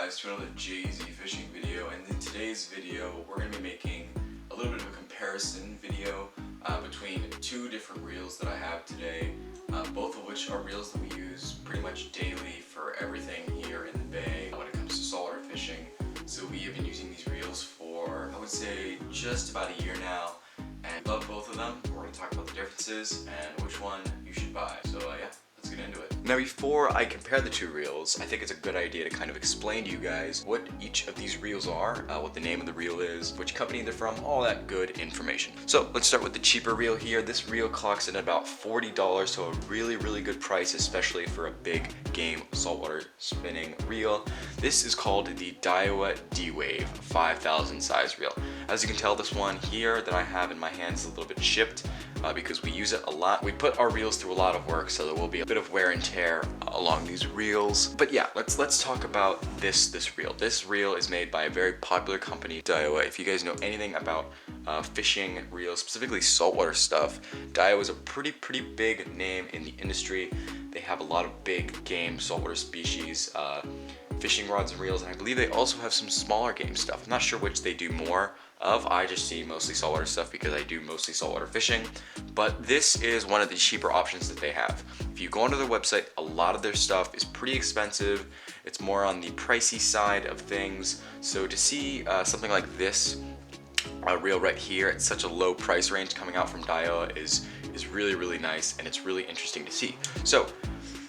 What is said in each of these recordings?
guys to another Jay-Z fishing video, and in today's video we're going to be making a little bit of a comparison video between two different reels that I have today, both of which are reels that we use pretty much daily for everything here in the bay when it comes to saltwater fishing. So we have been using these reels for, I would say, just about a year now, and love both of them. We're going to talk about the differences and which one you should buy. So yeah, let's get into it. Now before I compare the two reels, I think it's a good idea to kind of explain to you guys what each of these reels are, what the name of the reel is, which company they're from, all that good information. So let's start with the cheaper reel here. This reel clocks in at about $40, so a really good price, especially for a big game saltwater spinning reel. This is called the Daiwa D Wave 5000 size reel. As you can tell, this one here that I have in my hands is a little bit chipped because we use it a lot. We put our reels through a lot of work, so there will be a bit of wear and tear along these reels. But yeah, let's talk about this reel. This reel is made by a very popular company, Daiwa. If you guys know anything about fishing reels, specifically saltwater stuff, Daiwa is a pretty big name in the industry. They have a lot of big game saltwater species, fishing rods and reels, and I believe they also have some smaller game stuff. I'm not sure which they do more of. I just see mostly saltwater stuff because I do mostly saltwater fishing, but this is one of the cheaper options that they have. If you go onto their website, a lot of their stuff is pretty expensive. It's more on the pricey side of things. So to see something like this reel right here at such a low price range coming out from Daiwa is really nice, and it's really interesting to see. So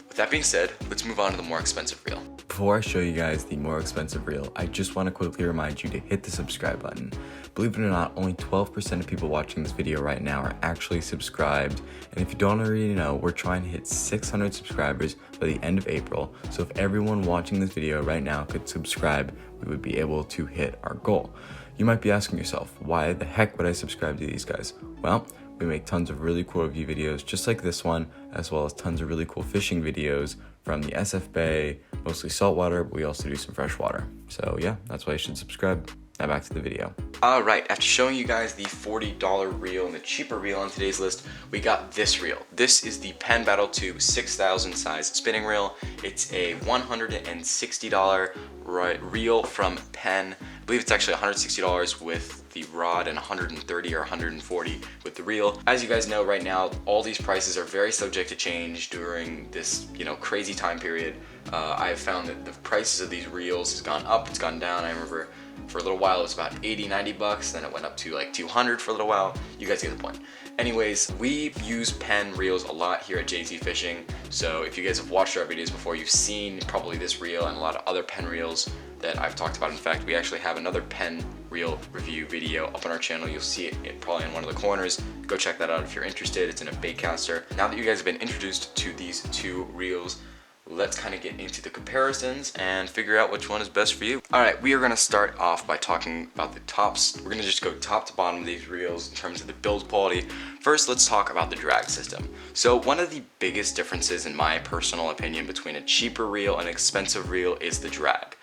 with that being said, let's move on to the more expensive reel. Before I show you guys the more expensive reel, I just want to quickly remind you to hit the subscribe button. Believe it or not, only 12% of people watching this video right now are actually subscribed. And if you don't already know, we're trying to hit 600 subscribers by the end of April. So if everyone watching this video right now could subscribe, we would be able to hit our goal. You might be asking yourself, why the heck would I subscribe to these guys? Well, we make tons of really cool review videos just like this one, as well as tons of really cool fishing videos from the SF Bay, mostly saltwater, but we also do some freshwater. So yeah, that's why you should subscribe. Now back to the video. Alright, after showing you guys the $40 reel and the cheaper reel on today's list, we got this reel. This is the Penn Battle 2 6000 size spinning reel. It's a $160 reel from Penn. I believe it's actually $160 with the rod and $130 or $140 with the reel. As you guys know, right now all these prices are very subject to change during this crazy time period. I have found that the prices of these reels has gone up, it's gone down. I remember for a little while it was about 80-90 bucks, then it went up to like 200 for a little while. You guys get the point. Anyways, we use Penn reels a lot here at Jay-Z Fishing, so if you guys have watched our videos before, you've seen probably this reel and a lot of other Penn reels that I've talked about. In fact, we actually have another Penn reel review video up on our channel. You'll see it probably in one of the corners. Go check that out if you're interested. It's in a baitcaster. Now that you guys have been introduced to these two reels, let's kind of get into the comparisons and figure out which one is best for you. Alright, we are going to start off by talking about the tops. We're going to just go top to bottom of these reels in terms of the build quality. First, let's talk about the drag system. So one of the biggest differences, in my personal opinion, between a cheaper reel and an expensive reel is the drag.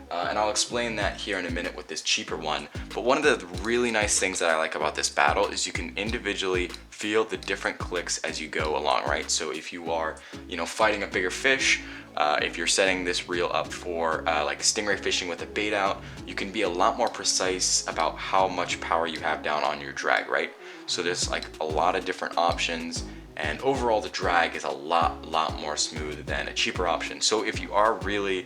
And I'll explain that here in a minute with this cheaper one. But one of the really nice things that I like about this Battle is you can individually feel the different clicks as you go along, right? So if you are, fighting a bigger fish, if you're setting this reel up for like stingray fishing with a bait out, you can be a lot more precise about how much power you have down on your drag, right? So there's like a lot of different options, and overall the drag is a lot more smooth than a cheaper option. So if you are really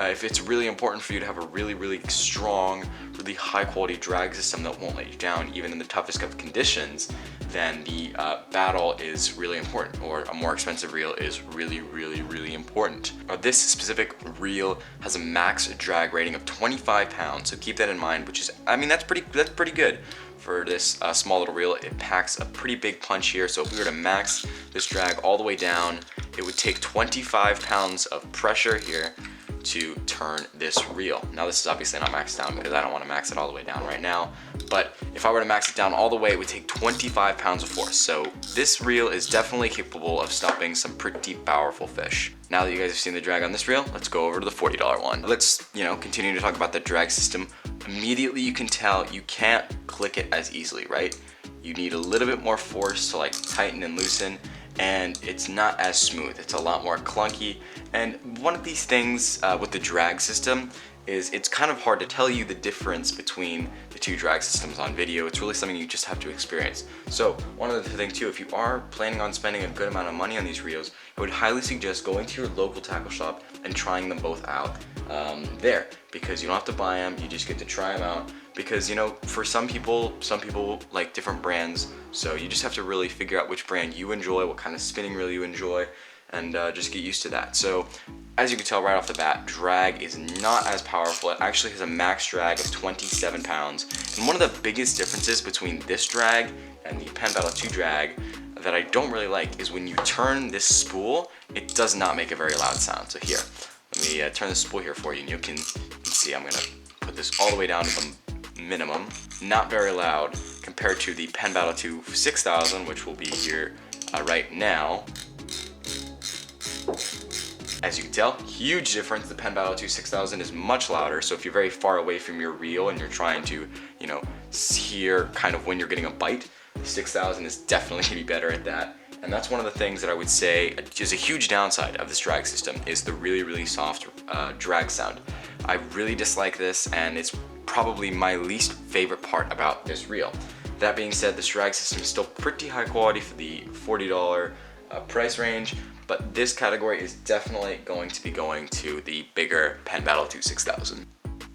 if it's really important for you to have a really strong, really high quality drag system that won't let you down even in the toughest of conditions, then the Battle is really important, or a more expensive reel is really important. This specific reel has a max drag rating of 25 pounds, so keep that in mind, which is, that's pretty good. For this small little reel, it packs a pretty big punch here, so if we were to max this drag all the way down, it would take 25 pounds of pressure here to turn this reel. Now this is obviously not maxed down because I don't want to max it all the way down right now, but if I were to max it down all the way, it would take 25 pounds of force. So this reel is definitely capable of stopping some pretty powerful fish. Now that you guys have seen the drag on this reel, let's go over to the $40 one. Let's continue to talk about the drag system. Immediately you can tell you can't click it as easily, right? You need a little bit more force to like tighten and loosen, and it's not as smooth. It's a lot more clunky. And one of these things with the drag system is it's kind of hard to tell you the difference between the two drag systems on video. It's really something you just have to experience. So one other thing too, if you are planning on spending a good amount of money on these reels, I would highly suggest going to your local tackle shop and trying them both out there, because you don't have to buy them, you just get to try them out. Because, you know, for some people like different brands, so you just have to really figure out which brand you enjoy, what kind of spinning reel you enjoy, and just get used to that. So as you can tell right off the bat, drag is not as powerful. It actually has a max drag of 27 pounds. And one of the biggest differences between this drag and the Penn Battle 2 drag that I don't really like is when you turn this spool, it does not make a very loud sound. So here, let me turn the spool here for you, and you can see I'm gonna put this all the way down to the minimum. Not very loud compared to the Penn Battle 2 6000, which will be here right now. As you can tell, huge difference. The Penn Battle 2 6000 is much louder, so if you're very far away from your reel and you're trying to, you know, hear kind of when you're getting a bite, the 6000 is definitely gonna be better at that. And that's one of the things that I would say is a huge downside of this drag system, is the really soft drag sound. I really dislike this, and it's probably my least favorite part about this reel. That being said, this drag system is still pretty high quality for the $40 price range, but this category is definitely going to be going to the bigger Penn Battle 2 6000.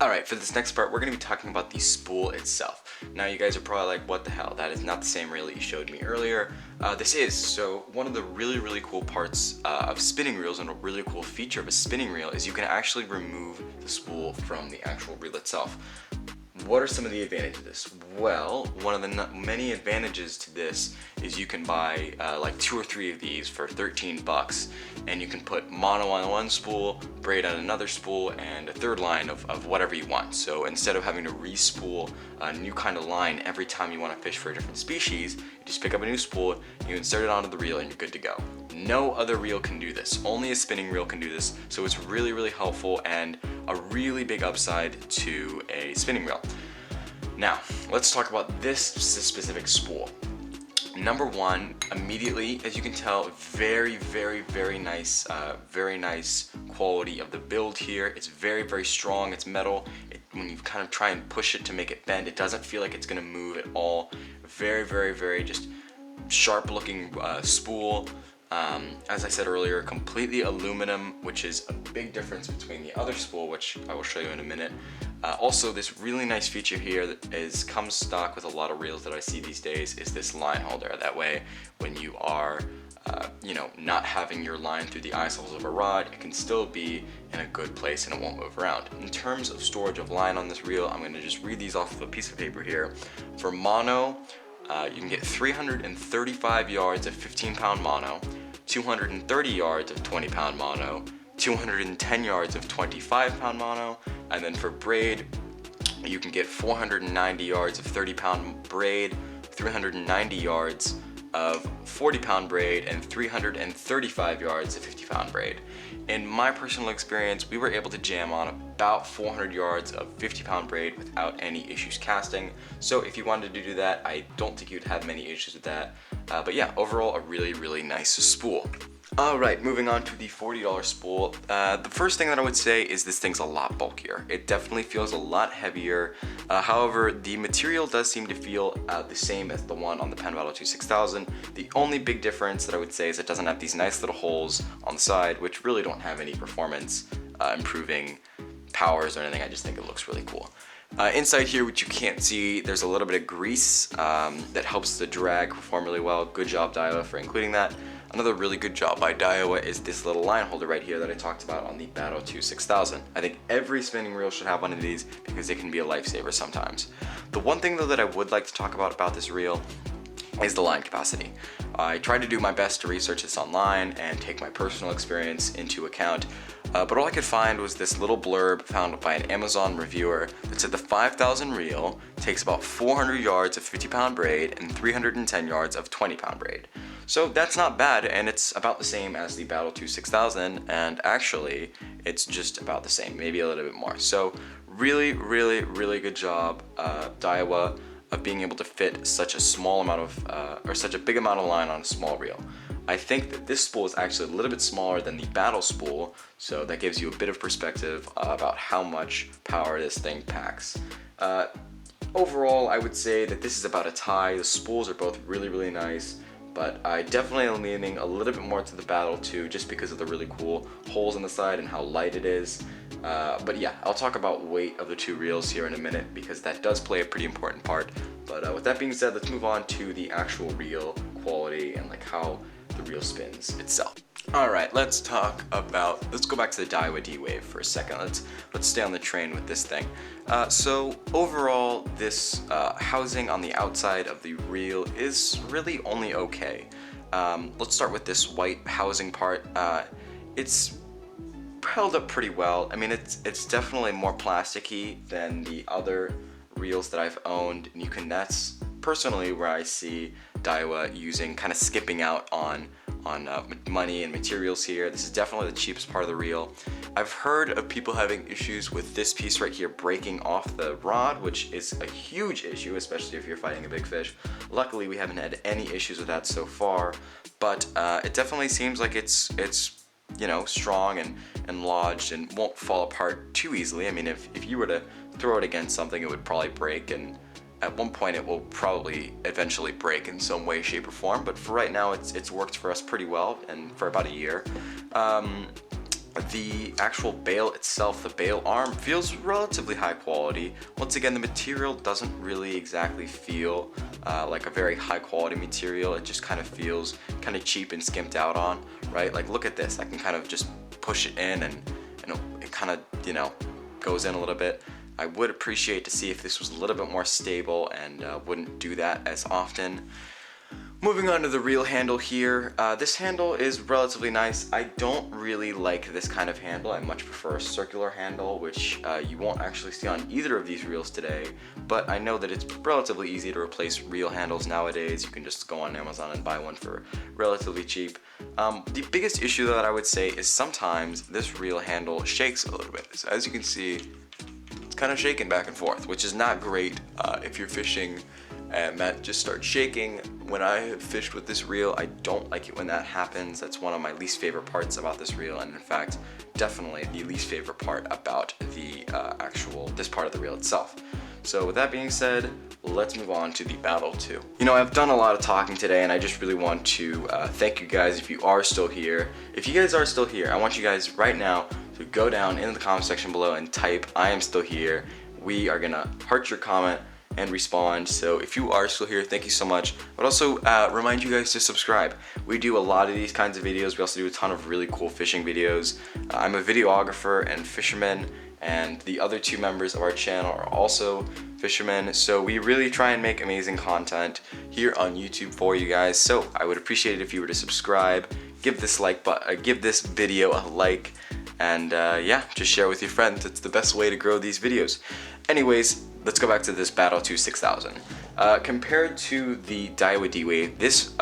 Alright, for this next part, we're going to be talking about the spool itself. Now you guys are probably like, what the hell, that is not the same reel that you showed me earlier. This is. So one of the really cool parts of spinning reels, and a really cool feature of a spinning reel, is you can actually remove the spool from the actual reel itself. What are some of the advantages of this? Well, one of the many advantages to this is you can buy like 2 or 3 of these for 13 bucks, and you can put mono on one spool, braid on another spool, and a third line of whatever you want. So instead of having to re-spool a new kind of line every time you want to fish for a different species, you just pick up a new spool, you insert it onto the reel, and you're good to go. No other reel can do this. Only a spinning reel can do this, so it's really helpful and a really big upside to a spinning reel. Now, let's talk about this specific spool. Number one, immediately, as you can tell, very nice quality of the build here. It's very strong. It's metal. When you kind of try and push it to make it bend, it doesn't feel like it's gonna move at all. Very just sharp looking spool. As I said earlier, completely aluminum, which is a big difference between the other spool, which I will show you in a minute. Also, this really nice feature here that comes stock with a lot of reels that I see these days is this line holder. That way, when you are, you know, not having your line through the eye soles of a rod, it can still be in a good place and it won't move around. In terms of storage of line on this reel, I'm going to just read these off of a piece of paper here. For mono, you can get 335 yards of 15-pound mono, 230 yards of 20-pound mono, 210 yards of 25-pound mono, and then for braid, you can get 490 yards of 30-pound braid, 390 yards of 40-pound braid, and 335 yards of 50-pound braid. In my personal experience, we were able to jam on about 400 yards of 50-pound braid without any issues casting. So if you wanted to do that, I don't think you'd have many issues with that. But yeah, overall, a really nice spool. Alright, moving on to the $40 spool. The first thing that I would say is this thing's a lot bulkier. It definitely feels a lot heavier. However, the material does seem to feel the same as the one on the Penn Battle 2 6000. The only big difference that I would say is it doesn't have these nice little holes on the side, which really don't have any performance improving powers or anything. I just think it looks really cool. Inside here, which you can't see, there's a little bit of grease that helps the drag perform really well. Good job, Daiwa, for including that. Another really good job by Daiwa is this little line holder right here that I talked about on the Battle 2 6000. I think every spinning reel should have one of these because they can be a lifesaver sometimes. The one thing though that I would like to talk about this reel is the line capacity. I tried to do my best to research this online and take my personal experience into account, but all I could find was this little blurb found by an Amazon reviewer that said the 5000 reel takes about 400 yards of 50-pound braid and 310 yards of 20-pound braid. So that's not bad, and it's about the same as the Battle 2 6000, and actually it's just about the same, maybe a little bit more. So really good job, Daiwa. of being able to fit such a small amount of, or such a big amount of line on a small reel. I think that this spool is actually a little bit smaller than the Battle spool, so that gives you a bit of perspective about how much power this thing packs. Overall, I would say that this is about a tie. The spools are both really nice, but I definitely am leaning a little bit more to the Battle 2 just because of the really cool holes in the side and how light it is. But yeah, I'll talk about weight of the two reels here in a minute because that does play a pretty important part. But with that being said, let's move on to the actual reel quality and like how the reel spins itself. Alright, let's go back to the Daiwa D Wave for a second. Let's stay on the train with this thing. So overall, this housing on the outside of the reel is really only okay. Let's start with this white housing part. It's held up pretty well. I mean, it's definitely more plasticky than the other reels that I've owned, and that's personally where I see Daiwa kind of skipping out on money and materials here. This is definitely the cheapest part of the reel. I've heard of people having issues with this piece right here breaking off the rod, which is a huge issue, especially if you're fighting a big fish. Luckily, we haven't had any issues with that so far, but it definitely seems like it's you know, strong and lodged and won't fall apart too easily. I mean, if you were to throw it against something, it would probably break, and at one point it will probably eventually break in some way, shape, or form, but for right now it's worked for us pretty well, and for about a year. The actual bail itself, the bail arm, feels relatively high quality. Once again, the material doesn't really exactly feel like a very high quality material. It just kind of feels kind of cheap and skimped out on, right? Like, look at this. I can kind of just push it in and it kind of, you know, goes in a little bit. I would appreciate to see if this was a little bit more stable, and wouldn't do that as often. Moving on to the reel handle here. This handle is relatively nice. I don't really like this kind of handle. I much prefer a circular handle, which you won't actually see on either of these reels today, but I know that it's relatively easy to replace reel handles nowadays. You can just go on Amazon and buy one for relatively cheap. The biggest issue that I would say is sometimes this reel handle shakes a little bit. So as you can see, it's kind of shaking back and forth, which is not great if you're fishing and that just starts shaking. When I have fished with this reel, I don't like it when that happens. That's one of my least favorite parts about this reel, and in fact, definitely the least favorite part about the this part of the reel itself. So with that being said, let's move on to the Battle 2. You know, I've done a lot of talking today, and I just really want to thank you guys if you are still here. If you guys are still here, I want you guys right now to go down in the comment section below and type "I am still here." We are gonna heart your comment and respond. So if you are still here, thank you so much. But also remind you guys to subscribe. We do a lot of these kinds of videos. We also do a ton of really cool fishing videos. I'm a videographer and fisherman, and the other two members of our channel are also fishermen. So we really try and make amazing content here on YouTube for you guys. So I would appreciate it if you were to subscribe, give this video a like, and yeah, just share with your friends. It's the best way to grow these videos. Anyways, let's go back to this Battle 2 6000. Compared to the Daiwa D Wave, this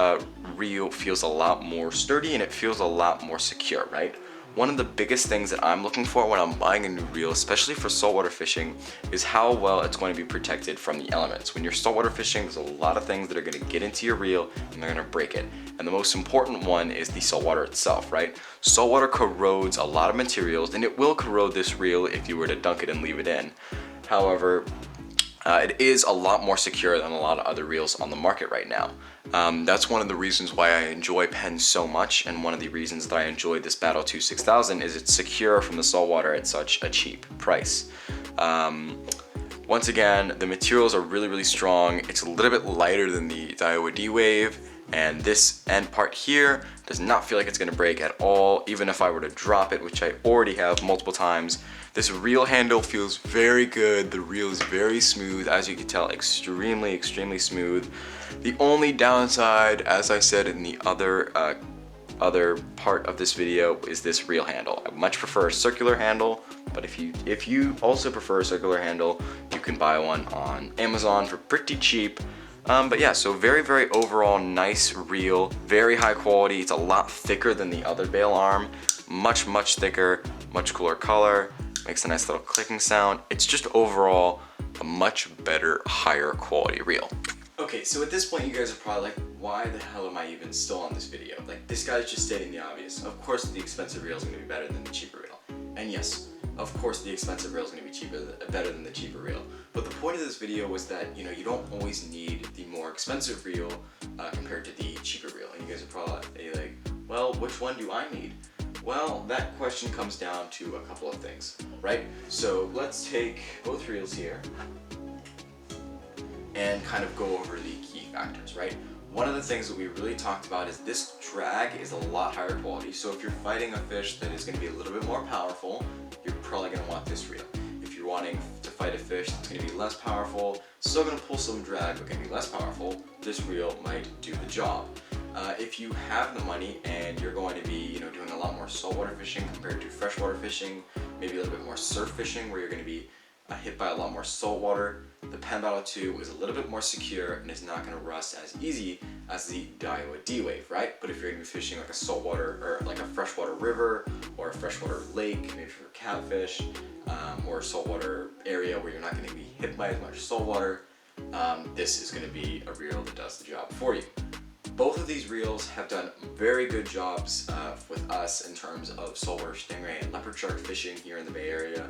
reel feels a lot more sturdy and it feels a lot more secure, right? One of the biggest things that I'm looking for when I'm buying a new reel, especially for saltwater fishing, is how well it's going to be protected from the elements. When you're saltwater fishing, there's a lot of things that are going to get into your reel and they're going to break it. And the most important one is the saltwater itself, right? Saltwater corrodes a lot of materials, and it will corrode this reel if you were to dunk it and leave it in. However, it is a lot more secure than a lot of other reels on the market right now. That's one of the reasons why I enjoy Penn so much, and one of the reasons that I enjoy this Battle 2 6000 is it's secure from the saltwater at such a cheap price. Once again, the materials are really strong. It's a little bit lighter than the Daiwa D Wave, and this end part here does not feel like it's going to break at all, even if I were to drop it, which I already have multiple times. This reel handle feels very good. The reel is very smooth, as you can tell, extremely smooth. The only downside, as I said in the other part of this video, is this reel handle. I much prefer a circular handle, but if you also prefer a circular handle, you can buy one on Amazon for pretty cheap. But yeah, so very overall nice reel, very high quality. It's a lot thicker than the other bail arm, much thicker, much cooler color, makes a nice little clicking sound. It's just overall a much better, higher quality reel. Okay, so at this point you guys are probably like, why the hell am I even still on this video? Like, this guy's just stating the obvious. Of course the expensive reel is going to be better than the cheaper reel. And yes, of course the expensive reel is going to be better than the cheaper reel. But the point of this video was that, you know, you don't always need the more expensive reel compared to the cheaper reel. And you guys are probably like, well, which one do I need? Well, that question comes down to a couple of things, right? So let's take both reels here and kind of go over the key factors, right? One of the things that we really talked about is this drag is a lot higher quality. So if you're fighting a fish that is going to be a little bit more powerful, you're probably going to want this reel. If you're wanting to fight a fish that's going to be less powerful, still going to pull some drag but going to be less powerful, this reel might do the job. If you have the money and you're going to be, you know, doing a lot more saltwater fishing compared to freshwater fishing, maybe a little bit more surf fishing where you're going to be hit by a lot more saltwater, the Penn Battle 2 is a little bit more secure and is not going to rust as easy as the Daiwa D Wave, right? But if you're going to be fishing like a saltwater or like a freshwater river or a freshwater lake, maybe for catfish, or a saltwater area where you're not going to be hit by as much saltwater, this is going to be a reel that does the job for you. Both of these reels have done very good jobs with us in terms of saltwater stingray and leopard shark fishing here in the Bay Area.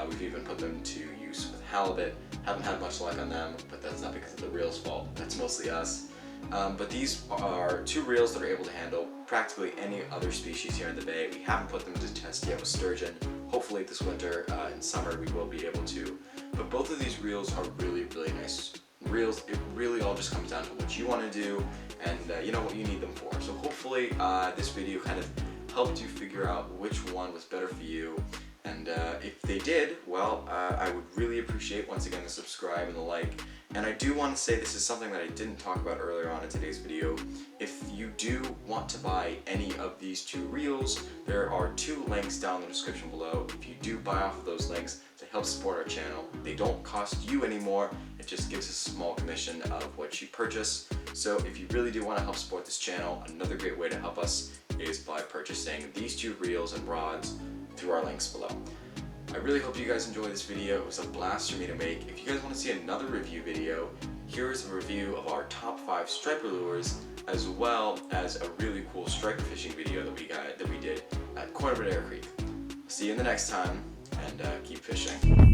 We've even put them to use with halibut. Haven't had much luck on them, but that's not because of the reel's fault. That's mostly us. But these are two reels that are able to handle practically any other species here in the Bay. We haven't put them to test yet with sturgeon. Hopefully this winter and summer we will be able to. But both of these reels are really, really nice reels. It really all just comes down to what you want to do and you know what you need them for. So hopefully this video kind of helped you figure out which one was better for you. And if they did, well, I would really appreciate, once again, the subscribe and the like. And I do want to say this is something that I didn't talk about earlier on in today's video. If you do want to buy any of these two reels, there are two links down in the description below. If you do buy off of those links to help support our channel, they don't cost you anymore. It just gives a small commission of what you purchase. So if you really do want to help support this channel, another great way to help us is by purchasing these two reels and rods through our links below. I really hope you guys enjoyed this video. It was a blast for me to make. If you guys want to see another review video, here's a review of our top 5 striper lures, as well as a really cool striper fishing video that we did at Corner Creek. See you in the next time, and keep fishing.